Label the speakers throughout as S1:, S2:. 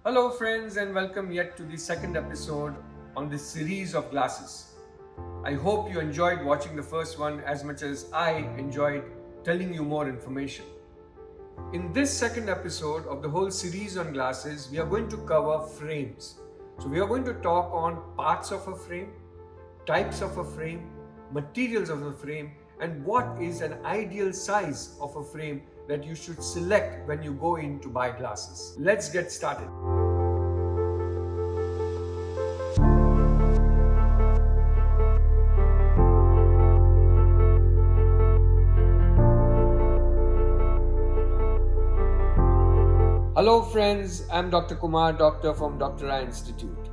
S1: Hello friends and welcome yet to the second episode on this series of glasses. I hope you enjoyed watching the first one as much as I enjoyed telling you more information. In this second episode of the whole series on glasses, we are going to cover frames. So we are going to talk on parts of a frame, types of a frame, materials of a frame, and what is an ideal size of a frame that you should select when you go in to buy glasses. Let's get started. Hello friends, I'm Dr. Kumar Doctor from Dr. Eye Institute.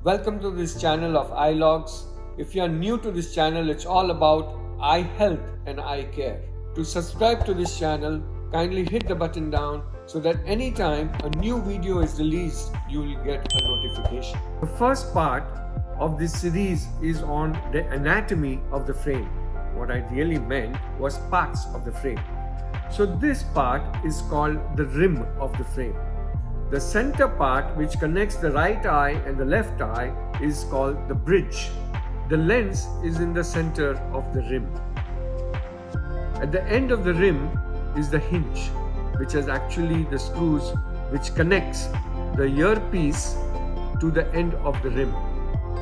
S1: Welcome to this channel of Eyelogues. If you are new to this channel, it's all about eye health and eye care. To subscribe to this channel, kindly hit the button down so that anytime a new video is released, you will get a notification. The first part of this series is on the anatomy of the frame. What I really meant was parts of the frame. So this part is called the rim of the frame. The center part, which connects the right eye and the left eye, is called the bridge. The lens is in the center of the rim. At the end of the rim is the hinge, which is actually the screws which connects the earpiece to the end of the rim.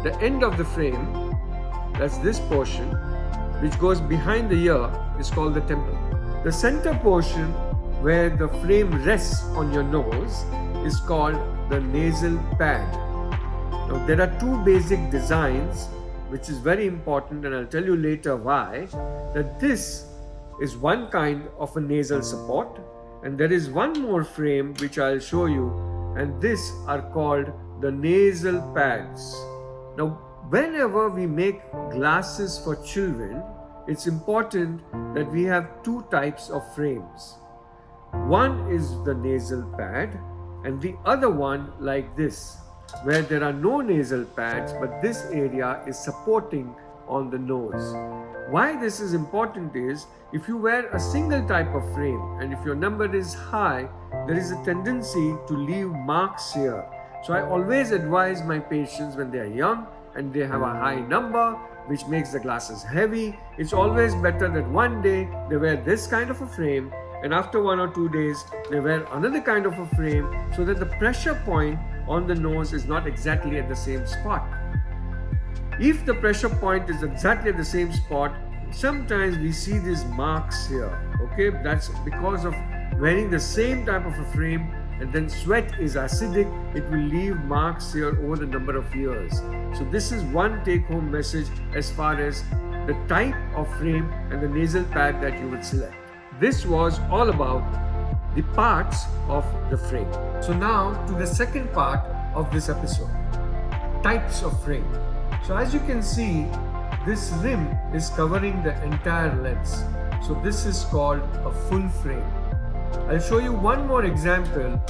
S1: The end of the frame, that's this portion, which goes behind the ear, is called the temple. The center portion where the frame rests on your nose is called the nasal pad. Now there are two basic designs which is very important, and I'll tell you later why, that this is one kind of a nasal support and there is one more frame which I'll show you, and this are called the nasal pads. Now whenever we make glasses for children, it's important that we have two types of frames. One is the nasal pad and the other one like this, where there are no nasal pads but this area is supporting on the nose. Why this is important is, if you wear a single type of frame and if your number is high, there is a tendency to leave marks here. So I always advise my patients when they are young and they have a high number, which makes the glasses heavy, it's always better that one day they wear this kind of a frame and after 1 or 2 days they wear another kind of a frame, so that the pressure point on the nose is not exactly at the same spot. If the pressure point is exactly at the same spot, sometimes we see these marks here. Okay, that's because of wearing the same type of a frame, and then sweat is acidic, it will leave marks here over the number of years. So this is one take-home message as far as the type of frame and the nasal pad that you would select. This was all about the parts of the frame. So now to the second part of this episode, types of frame. So as you can see, this rim is covering the entire lens. So this is called a full frame. I'll show you one more example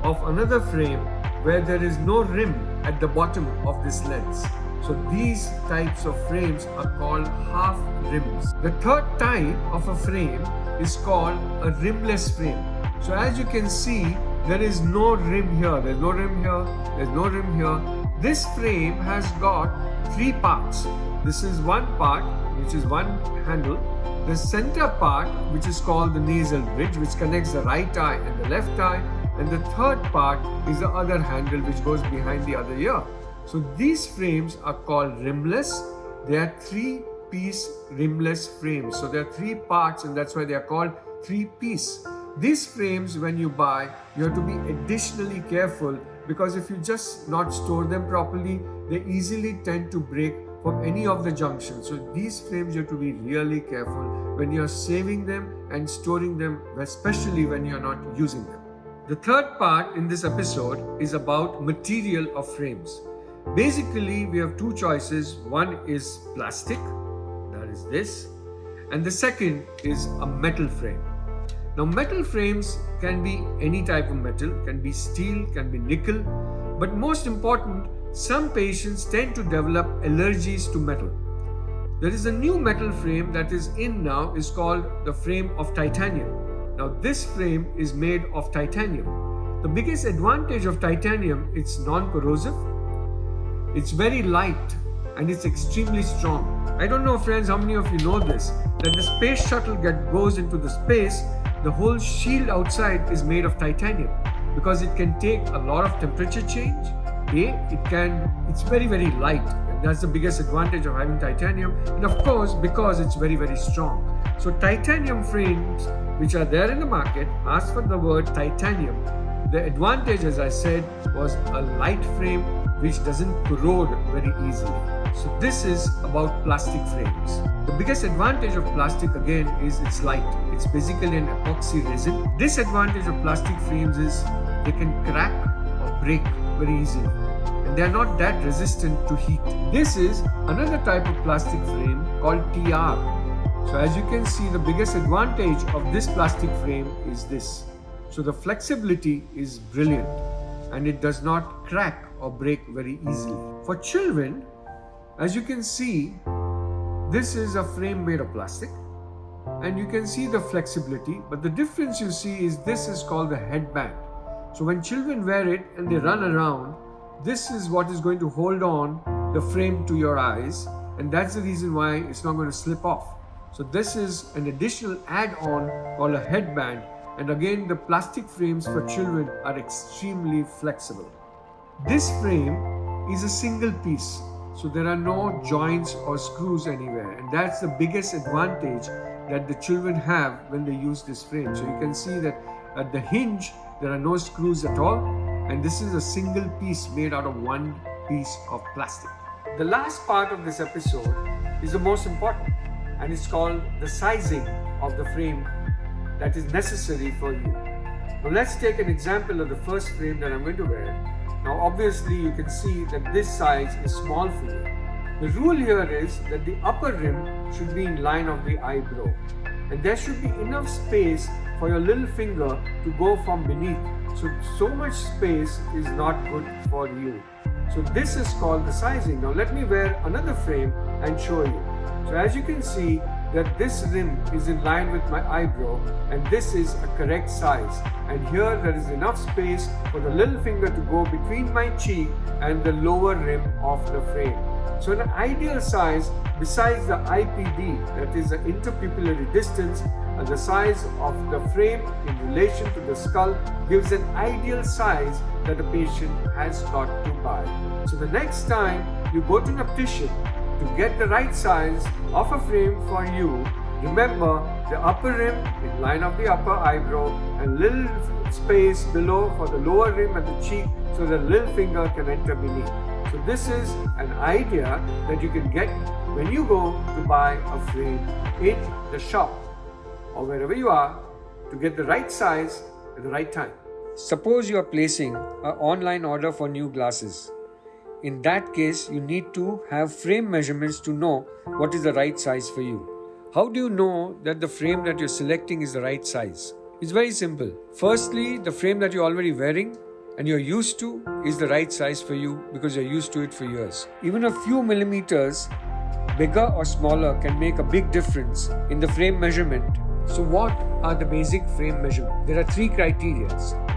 S1: of another frame where there is no rim at the bottom of this lens. So these types of frames are called half rims. The third type of a frame is called a rimless frame. So as you can see, there is no rim here, there's no rim here, there's no rim here. This frame has got three parts. This is one part, which is one handle. The center part, which is called the nasal bridge, which connects the right eye and the left eye, and the third part is the other handle which goes behind the other ear. So these frames are called rimless. They are three-piece rimless frames. So there are three parts, and that's why they are called three-piece. These frames, when you buy, you have to be additionally careful, because if you just not store them properly, they easily tend to break from any of the junctions. So these frames you have to be really careful when you are saving them and storing them, especially when you are not using them. The third part in this episode is about material of frames. Basically, we have two choices. One is plastic, that is this, and the second is a metal frame. Now metal frames can be any type of metal, can be steel, can be nickel, but most important, some patients tend to develop allergies to metal. There is a new metal frame that is in now, is called the frame of titanium. Now this frame is made of titanium. The biggest advantage of titanium, it's non-corrosive, it's very light, and it's extremely strong. I don't know, friends, how many of you know this, that the space shuttle goes into the space, the whole shield outside is made of titanium because it can take a lot of temperature change. It's very, very light. And that's the biggest advantage of having titanium. And of course, because it's very, very strong. So titanium frames, which are there in the market, ask for the word titanium. The advantage, as I said, was a light frame which doesn't corrode very easily. So this is about plastic frames. The biggest advantage of plastic again is it's light. It's basically an epoxy resin. Disadvantage of plastic frames is they can crack or break very easily. And they are not that resistant to heat. This is another type of plastic frame called TR. So as you can see, the biggest advantage of this plastic frame is this. So the flexibility is brilliant and it does not crack or break very easily. For children, as you can see, this is a frame made of plastic and you can see the flexibility, but the difference you see is this is called the headband. So when children wear it and they run around, this is what is going to hold on the frame to your eyes, and that's the reason why it's not going to slip off. So this is an additional add-on called a headband, and again the plastic frames for children are extremely flexible. This frame is a single piece, so there are no joints or screws anywhere, and that's the biggest advantage that the children have when they use this frame. So you can see that at the hinge there are no screws at all, and this is a single piece made out of one piece of plastic. The last part of this episode is the most important, and it's called the sizing of the frame that is necessary for you. Now let's take an example of the first frame that I'm going to wear. Now obviously you can see that this size is small for you. The rule here is that the upper rim should be in line of the eyebrow, and there should be enough space for your little finger to go from beneath. So much space is not good for you. So this is called the sizing. Now let me wear another frame and show you. So as you can see that this rim is in line with my eyebrow, and this is a correct size. And here there is enough space for the little finger to go between my cheek and the lower rim of the frame. So an ideal size, besides the IPD, that is the interpupillary distance, and the size of the frame in relation to the skull, gives an ideal size that a patient has got to buy. So the next time you go to an optician to get the right size of a frame for you, remember the upper rim in line of the upper eyebrow and little space below for the lower rim at the cheek so the little finger can enter beneath. So this is an idea that you can get when you go to buy a frame in the shop or wherever you are to get the right size at the right time. Suppose you are placing an online order for new glasses. In that case, you need to have frame measurements to know what is the right size for you. How do you know that the frame that you're selecting is the right size? It's very simple. Firstly, the frame that you're already wearing and you're used to is the right size for you because you're used to it for years. Even a few millimeters bigger or smaller can make a big difference in the frame measurement. So what are the basic frame measurements? There are three criteria.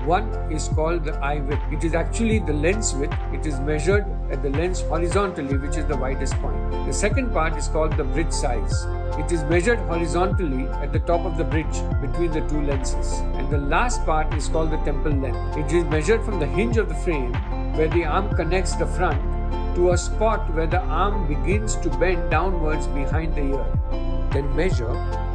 S1: One is called the eye width. It is actually the lens width. It is measured at the lens horizontally, which is the widest point. The second part is called the bridge size. It is measured horizontally at the top of the bridge between the two lenses. And the last part is called the temple length. It is measured from the hinge of the frame where the arm connects the front to a spot where the arm begins to bend downwards behind the ear. Then measure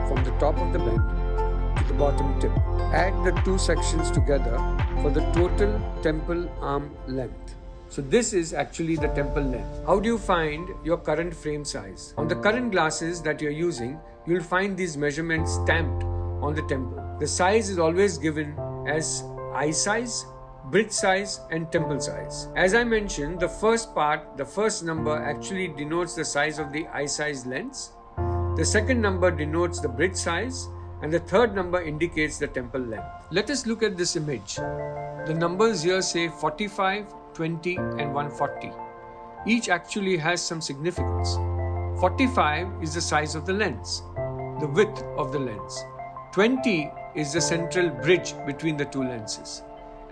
S1: from the top of the bend to the bottom tip. Add the two sections together for the total temple arm length. So this is actually the temple length. How do you find your current frame size? On the current glasses that you're using, you'll find these measurements stamped on the temple. The size is always given as eye size, bridge size and temple size. As I mentioned, the first part, the first number actually denotes the size of the eye size lens. The second number denotes the bridge size and the third number indicates the temple length. Let us look at this image. The numbers here say 45, 20 and 140. Each actually has some significance. 45 is the size of the lens, the width of the lens. 20 is the central bridge between the two lenses.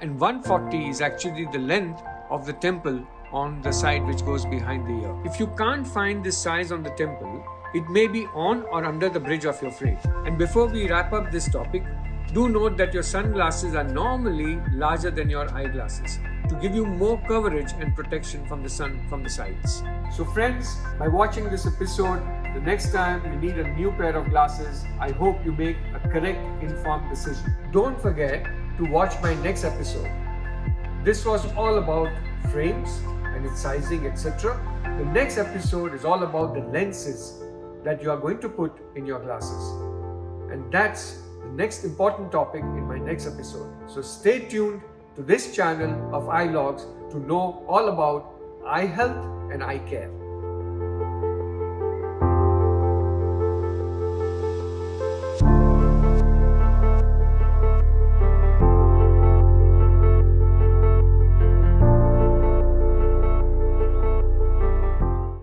S1: and 140 is actually the length of the temple on the side which goes behind the ear. If you can't find this size on the temple, it may be on or under the bridge of your frame. And before we wrap up this topic, do note that your sunglasses are normally larger than your eyeglasses to give you more coverage and protection from the sun from the sides. So friends, by watching this episode, the next time you need a new pair of glasses, I hope you make a correct, informed decision. Don't forget to watch my next episode. This was all about frames and its sizing, etc. The next episode is all about the lenses that you are going to put in your glasses. And that's the next important topic in my next episode. So stay tuned to this channel of Eyelogues to know all about eye health and eye care.